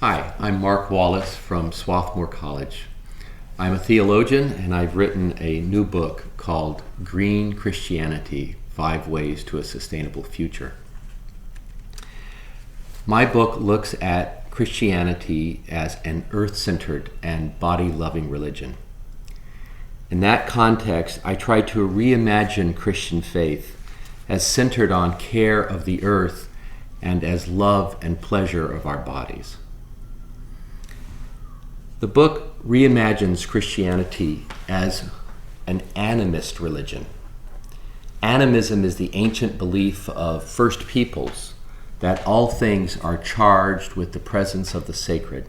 Hi, I'm Mark Wallace from Swarthmore College. I'm a theologian, and I've written a new book called Green Christianity: 5 Ways to a Sustainable Future. My book looks at Christianity as an earth-centered and body-loving religion. In that context, I try to reimagine Christian faith as centered on care of the earth and as love and pleasure of our bodies. The book reimagines Christianity as an animist religion. Animism is the ancient belief of first peoples that all things are charged with the presence of the sacred.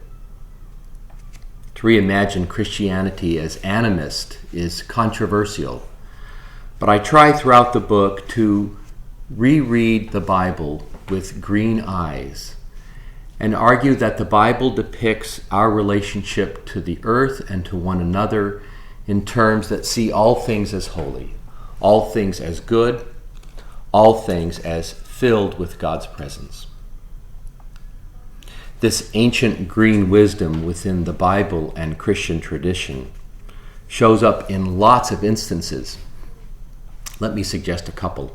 To reimagine Christianity as animist is controversial, but I try throughout the book to reread the Bible with green eyes and argue that the Bible depicts our relationship to the earth and to one another in terms that see all things as holy, all things as good, all things as filled with God's presence. This ancient green wisdom within the Bible and Christian tradition shows up in lots of instances. Let me suggest a couple.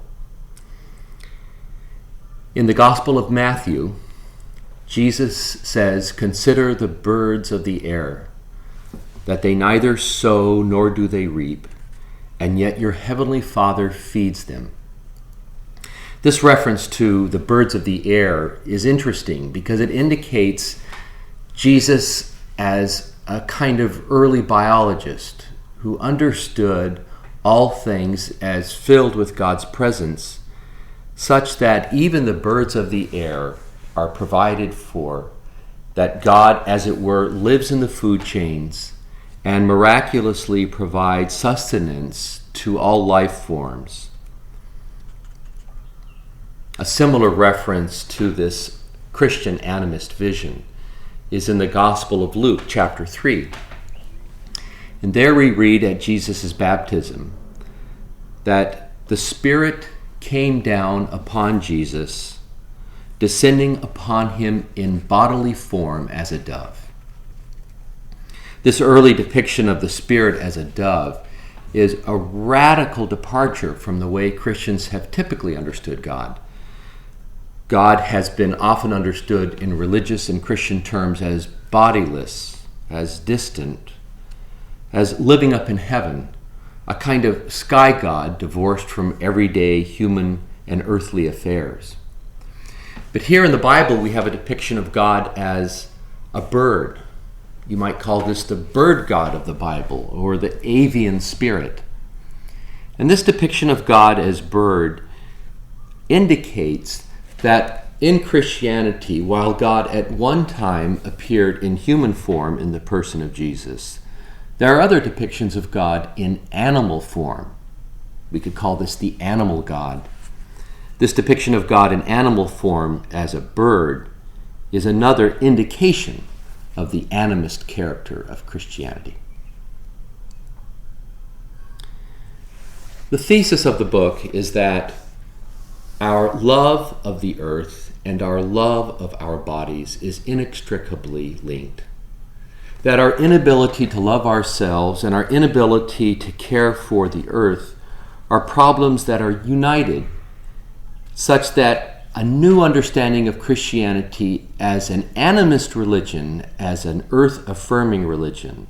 In the Gospel of Matthew, Jesus says, "Consider the birds of the air, that they neither sow nor do they reap, and yet your heavenly Father feeds them." This reference to the birds of the air is interesting because it indicates Jesus as a kind of early biologist who understood all things as filled with God's presence, such that even the birds of the air are provided for, that God, as it were, lives in the food chains and miraculously provides sustenance to all life forms. A similar reference to this Christian animist vision is in the Gospel of Luke, chapter 3. And there we read at Jesus' baptism that the Spirit came down upon Jesus, descending upon him in bodily form as a dove. This early depiction of the Spirit as a dove is a radical departure from the way Christians have typically understood God. God has been often understood in religious and Christian terms as bodiless, as distant, as living up in heaven, a kind of sky god divorced from everyday human and earthly affairs. But here in the Bible, we have a depiction of God as a bird. You might call this the bird god of the Bible, or the avian spirit. And this depiction of God as bird indicates that in Christianity, while God at one time appeared in human form in the person of Jesus, there are other depictions of God in animal form. We could call this the animal God. This depiction of God in animal form as a bird is another indication of the animist character of Christianity. The thesis of the book is that our love of the earth and our love of our bodies is inextricably linked. That our inability to love ourselves and our inability to care for the earth are problems that are united, such that a new understanding of Christianity as an animist religion, as an earth-affirming religion,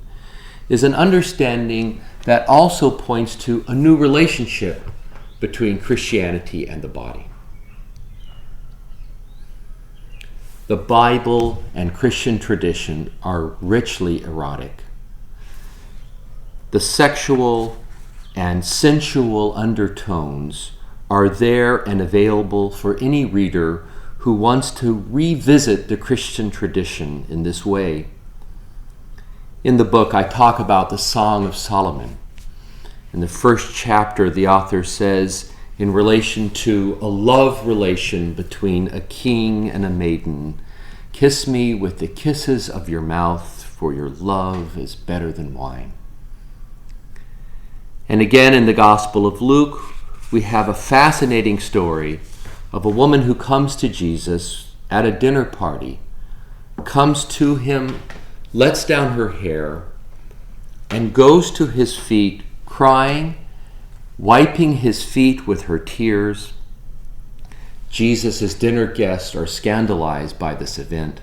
is an understanding that also points to a new relationship between Christianity and the body. The Bible and Christian tradition are richly erotic. The sexual and sensual undertones are there and available for any reader who wants to revisit the Christian tradition in this way. In the book, I talk about the Song of Solomon. In the first chapter, the author says, in relation to a love relation between a king and a maiden, "Kiss me with the kisses of your mouth, for your love is better than wine." And again in the Gospel of Luke, we have a fascinating story of a woman who comes to Jesus at a dinner party comes to him, lets down her hair, and goes to his feet, crying, wiping his feet with her tears. Jesus' dinner guests are scandalized by this event.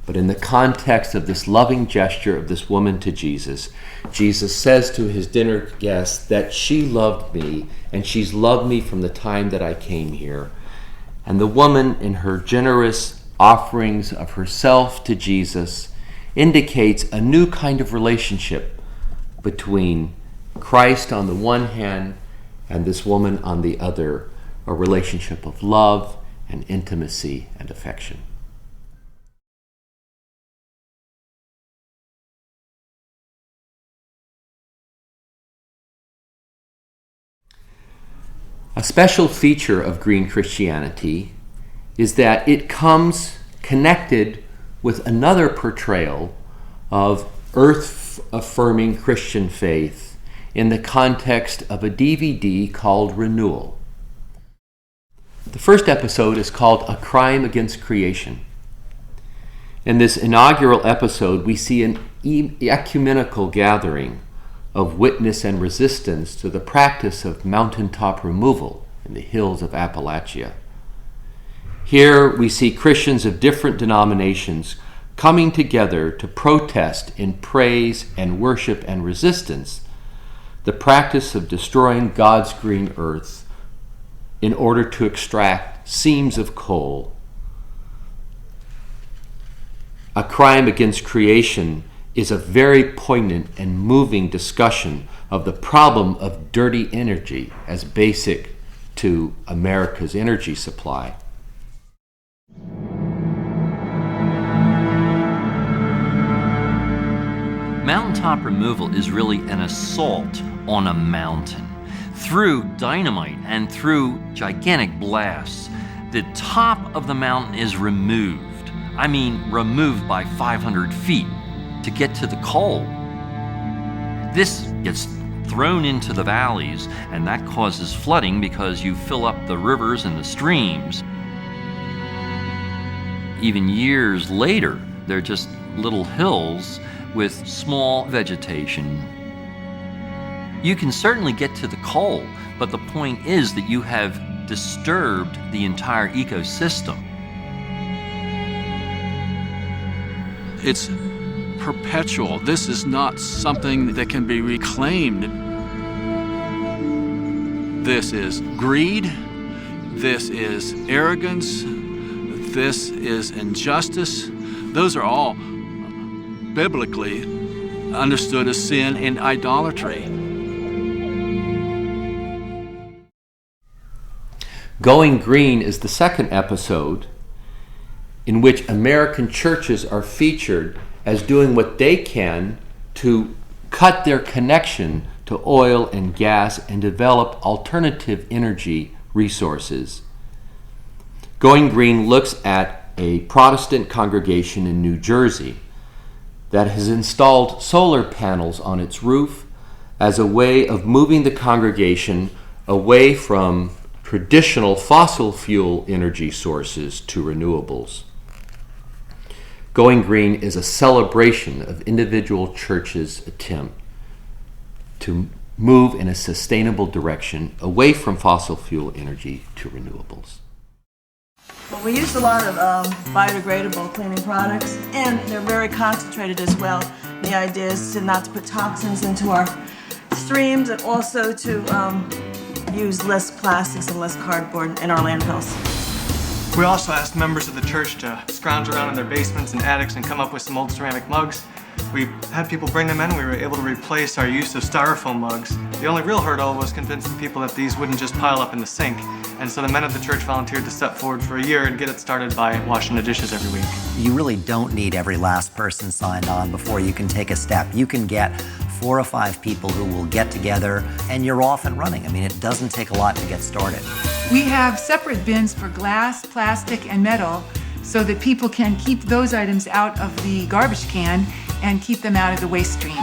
But in the context of this loving gesture of this woman to Jesus, Jesus says to his dinner guests that she loved me, and she's loved me from the time that I came here. And the woman, in her generous offerings of herself to Jesus, indicates a new kind of relationship between Christ on the one hand and this woman on the other, a relationship of love and intimacy and affection. A special feature of green Christianity is that it comes connected with another portrayal of earth-affirming Christian faith in the context of a DVD called Renewal. The first episode is called A Crime Against Creation. In this inaugural episode, we see an ecumenical gathering of witness and resistance to the practice of mountaintop removal in the hills of Appalachia. Here we see Christians of different denominations coming together to protest in praise and worship and resistance the practice of destroying God's green earth in order to extract seams of coal. A Crime Against Creation is a very poignant and moving discussion of the problem of dirty energy as basic to America's energy supply. Mountaintop removal is really an assault on a mountain. Through dynamite and through gigantic blasts, the top of the mountain is removed. I mean, removed by 500 feet. To get to the coal. This gets thrown into the valleys, and that causes flooding because you fill up the rivers and the streams. Even years later, they're just little hills with small vegetation. You can certainly get to the coal, but the point is that you have disturbed the entire ecosystem. It's perpetual. This is not something that can be reclaimed. This is greed. This is arrogance. This is injustice. Those are all biblically understood as sin and idolatry. Going Green is the second episode in which American churches are featured as doing what they can to cut their connection to oil and gas and develop alternative energy resources. Going Green looks at a Protestant congregation in New Jersey that has installed solar panels on its roof as a way of moving the congregation away from traditional fossil fuel energy sources to renewables. Going Green is a celebration of individual churches' attempt to move in a sustainable direction away from fossil fuel energy to renewables. Well, we use a lot of biodegradable cleaning products, and they're very concentrated as well. The idea is not to put toxins into our streams, and also to use less plastics and less cardboard in our landfills. We also asked members of the church to scrounge around in their basements and attics and come up with some old ceramic mugs. We had people bring them in and we were able to replace our use of styrofoam mugs. The only real hurdle was convincing people that these wouldn't just pile up in the sink. And so the men of the church volunteered to step forward for a year and get it started by washing the dishes every week. You really don't need every last person signed on before you can take a step. You can get 4 or 5 people who will get together and you're off and running. I mean, it doesn't take a lot to get started. We have separate bins for glass, plastic, and metal so that people can keep those items out of the garbage can and keep them out of the waste stream.